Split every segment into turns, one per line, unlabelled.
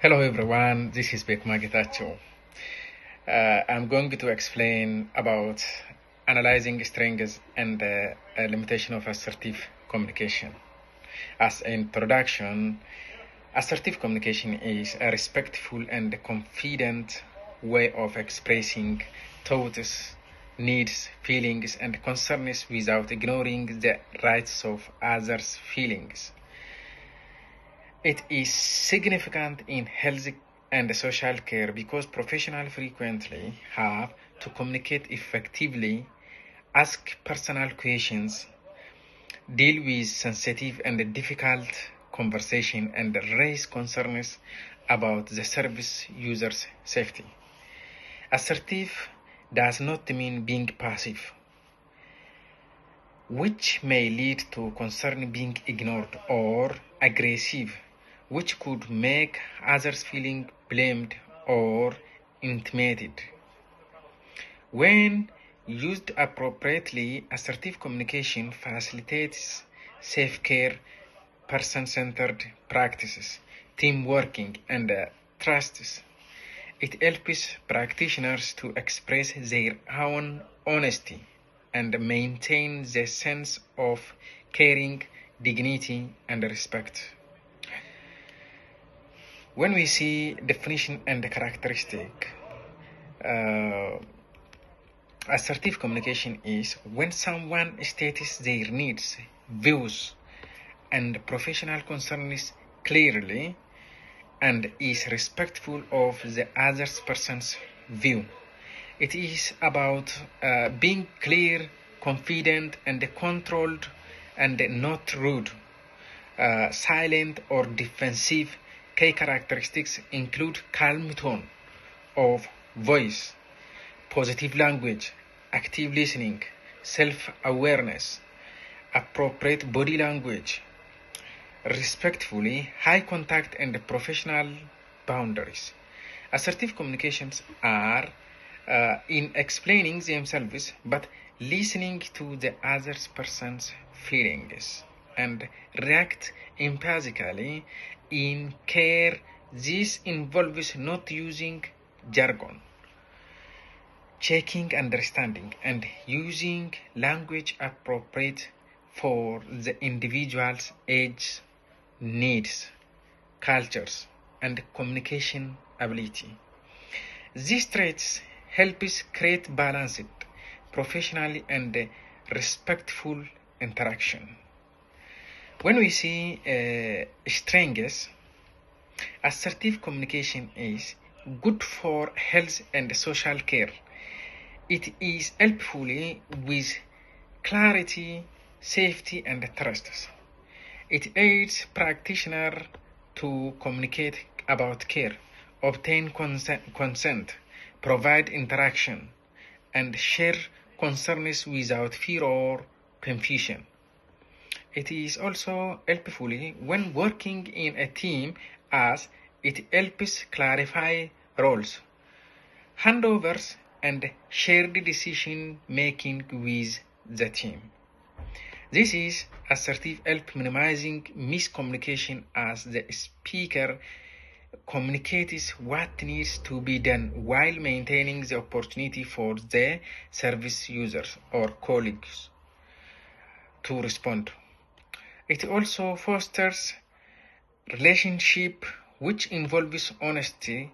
Hello everyone, this is Bek Magitacho. I'm going to explain about analyzing strengths and the limitation of assertive communication. As an introduction, assertive communication is a respectful and confident way of expressing thoughts, needs, feelings, and concerns without ignoring the rights of others' feelings. It is significant in health and social care because professionals frequently have to communicate effectively, ask personal questions, deal with sensitive and difficult conversation, and raise concerns about the service user's safety. Assertive does not mean being passive, which may lead to concern being ignored, or aggressive, which could make others feeling blamed or intimidated. When used appropriately, assertive communication facilitates safe care, person-centered practices, team working, and trusts. It helps practitioners to express their own honesty and maintain the sense of caring, dignity, and respect. When we see definition and characteristic, assertive communication is when someone states their needs, views, and professional concerns clearly and is respectful of the other person's view. It is about being clear, confident, and controlled, and not rude, silent, or defensive. Key characteristics include calm tone of voice, positive language, active listening, self-awareness, appropriate body language, respectfully, high contact, and professional boundaries. Assertive communications are in explaining themselves but listening to the other person's feelings and react empathically in care. This involves not using jargon, checking understanding, and using language appropriate for the individual's age, needs, cultures, and communication ability. These traits help us create balanced, professional, and respectful interaction. When we see strengths, assertive communication is good for health and social care. It is helpful with clarity, safety, and trust. It aids practitioners to communicate about care, obtain consent, provide interaction, and share concerns without fear or confusion. It is also helpful when working in a team as it helps clarify roles, handovers, and shared decision making with the team. This is assertive help minimizing miscommunication as the speaker communicates what needs to be done while maintaining the opportunity for the service users or colleagues to respond. It also fosters relationship which involves honesty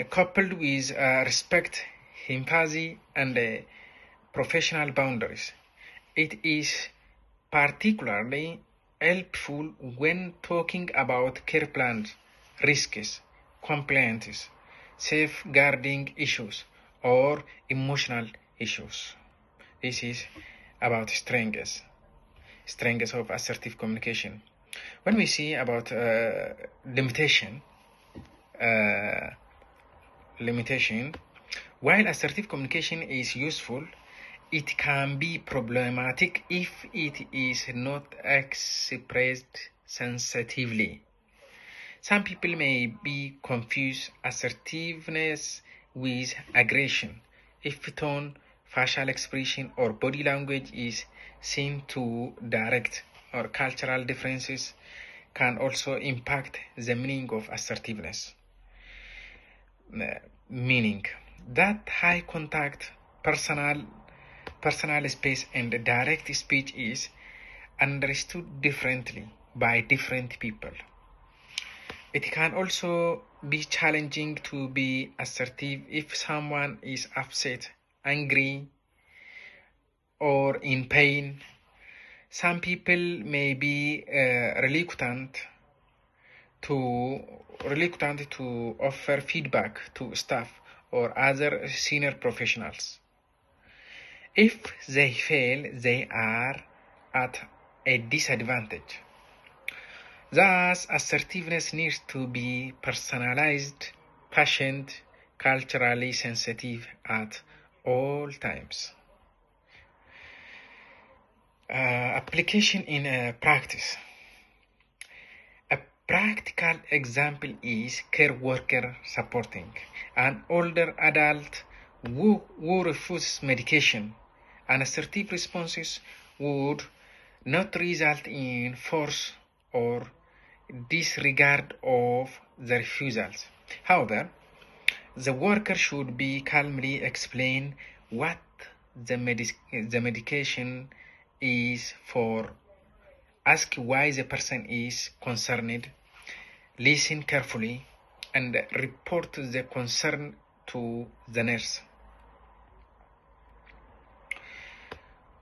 coupled with respect, empathy, and professional boundaries. It is particularly helpful when talking about care plans, risks, compliance, safeguarding issues, or emotional issues. This is about strengths of assertive communication. When we see about limitation, while assertive communication is useful, it can be problematic if it is not expressed sensitively. Some people may be confuse assertiveness with aggression if tone, facial expression, or body language is seen to direct or cultural differences can also impact the meaning of assertiveness. Meaning that high contact, personal space and direct speech is understood differently by different people. It can also be challenging to be assertive if someone is upset, angry, or in pain. Some people may be reluctant to offer feedback to staff or other senior professionals. If they fail, they are at a disadvantage. Thus, assertiveness needs to be personalized, patient, culturally sensitive at all times. Application in practice. A practical example is care worker supporting an older adult who refuses medication. An assertive responses would not result in force or disregard of the refusals. However, the worker should be calmly explain what the medication is for, ask why the person is concerned, listen carefully, and report the concern to the nurse.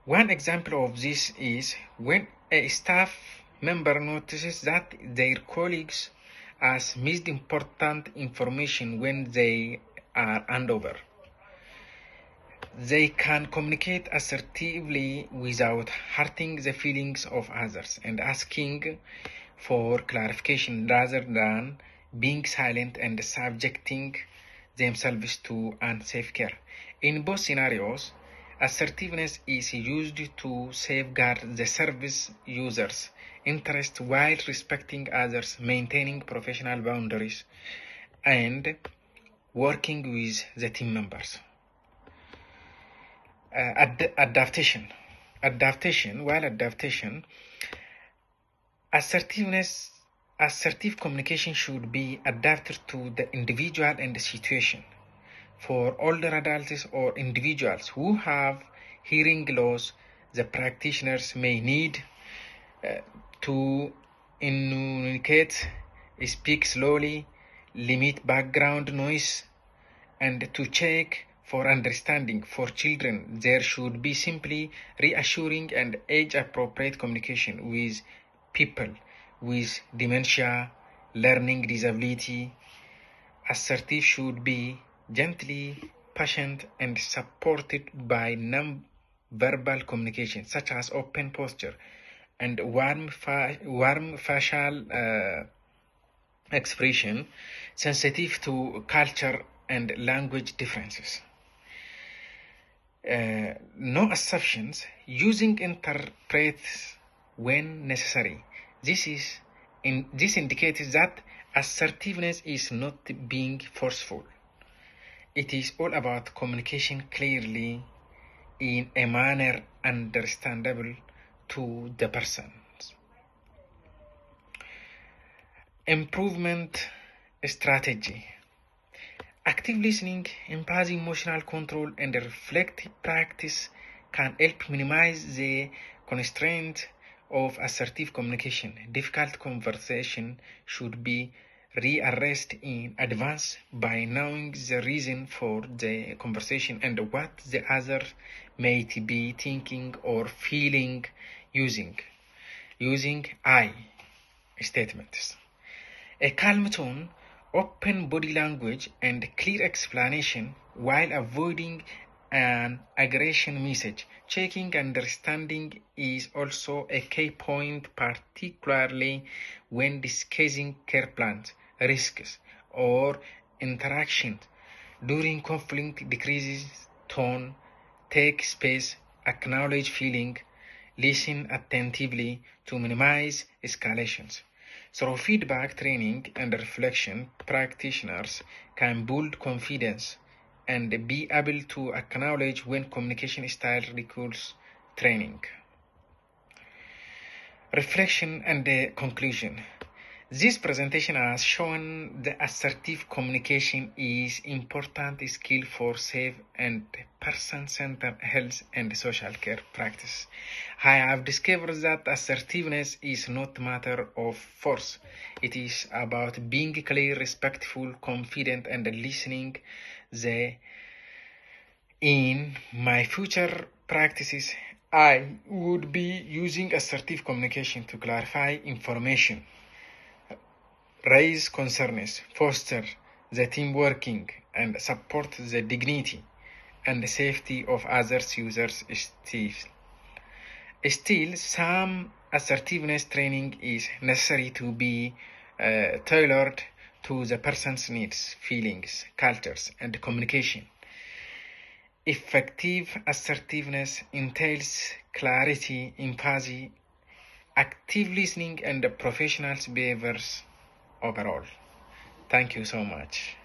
One example of this is when a staff member notices that their colleagues has missed important information when they are handover. They can communicate assertively without hurting the feelings of others and asking for clarification rather than being silent and subjecting themselves to unsafe care. In both scenarios, assertiveness is used to safeguard the service user's interest while respecting others, maintaining professional boundaries, and working with the team members. Adaptation. Assertive communication should be adapted to the individual and the situation. For older adults or individuals who have hearing loss, the practitioners may need to enunciate, speak slowly, limit background noise, and to check for understanding. For children, there should be simply reassuring and age-appropriate communication with people with dementia, learning disability. Assertive should be gently, patient, and supported by non-verbal communication, such as open posture and warm facial expression, sensitive to culture and language differences. No assumptions, using interprets when necessary. This indicates that assertiveness is not being forceful. It is all about communication clearly in a manner understandable to the person. Improvement strategy. Active listening, empathy, emotional control, and reflective practice can help minimize the constraint of assertive communication. Difficult conversation should be readdressed in advance by knowing the reason for the conversation and what the other may be thinking or feeling, using I statements. A calm tone, open body language, and clear explanation while avoiding an aggression message. Checking understanding is also a key point, particularly when discussing care plans, risks, or interactions. During conflict, decreases tone, take space, acknowledge feeling, listen attentively to minimize escalations. Through feedback, training, and reflection, practitioners can build confidence and be able to acknowledge when communication style requires training. Reflection and conclusion. This presentation has shown the assertive communication is important skill for safe and person-centered health and social care practice. I have discovered that assertiveness is not a matter of force. It is about being clear, respectful, confident, and listening. In my future practices, I would be using assertive communication to clarify information, raise concerns, foster the team working, and support the dignity and the safety of others users. Still, some assertiveness training is necessary to be tailored to the person's needs, feelings, cultures, and communication. Effective assertiveness entails clarity, empathy, active listening, and professional behaviors overall. Thank you so much.